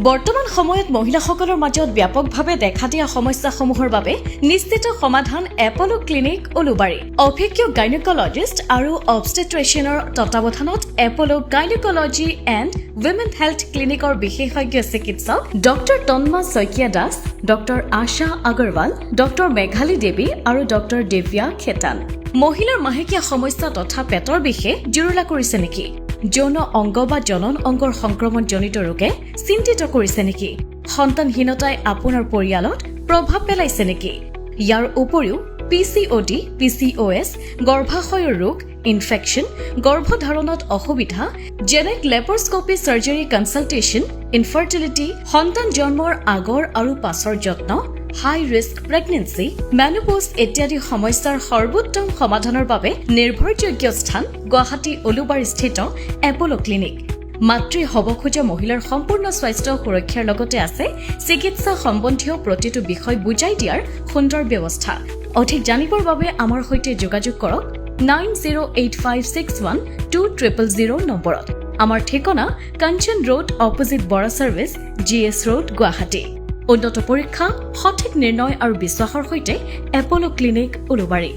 বৰ্তমান সময়ত মহিলাসকলৰ মাজত ব্যাপকভাৱে দেখা দিয়া সমস্যাসমূহৰ বাবে নিশ্চিত সমাধান এপলো ক্লিনিক উলুবাৰী। অভিজ্ঞ গাইনেকলজিষ্ট আৰু অবষ্টেট্ৰিচিয়ানৰ তত্বাৱধানত এপলো গাইনেকলজি এণ্ড উইমেন হেল্থ ক্লিনিকৰ বিশেষজ্ঞ চিকিৎসক ডক্টৰ তন্মা শইকীয়া দাস, ডক্টৰ আশা আগৰৱাল, ডক্টৰ মেঘালী দেৱী আৰু ডক্টৰ দেৱ্যা খেতান। মহিলাৰ মাহেকীয়া সমস্যা তথা পেটৰ বিষে জুৰুলা কৰিছে নেকি? যৌন অংগ বা জনন অংগৰ সংক্ৰমণজনিত ৰোগে চিন্তিত কৰিছে নেকি? সন্তানহীনতাই আপোনাৰ পৰিয়ালত প্ৰভাৱ পেলাইছে নেকি? ইয়াৰ উপৰিও PCOD, PCOS, গৰ্ভাশয়ৰ ৰোগ, ইনফেকশ্যন, গৰ্ভধাৰণত অসুবিধা, জেনেক লেপাৰস্কপি চাৰ্জাৰী কনচালটেশ্যন, ইনফাৰ্টিলিটি, সন্তান জন্মৰ আগৰ আৰু পাছৰ যত্ন, হাই ৰিস্ক প্ৰেগনেন্সি, মেনোপজ ইত্যাদি সমস্যাৰ সৰ্বোত্তম সমাধানৰ বাবে নিৰ্ভৰযোগ্য স্থান গুৱাহাটী উলুবাৰীস্থিত এপলো ক্লিনিক। মাতৃ হ'ব খোজা মহিলাৰ সম্পূৰ্ণ স্বাস্থ্য সুৰক্ষাৰ লগতে আছে চিকিৎসা সম্বন্ধীয় প্ৰতিটো বিষয় বুজাই দিয়াৰ সুন্দৰ ব্যৱস্থা। অধিক জানিবৰ বাবে আমাৰ সৈতে যোগাযোগ কৰক 9085612000 নম্বৰত। আমাৰ ঠিকনা Kanchan road opposite Bora service, GS road, Guwahati. উন্নত পৰীক্ষা, সঠিক নিৰ্ণয় আৰু বিশ্বাসৰ সৈতে এপলো ক্লিনিক উলুবাৰী।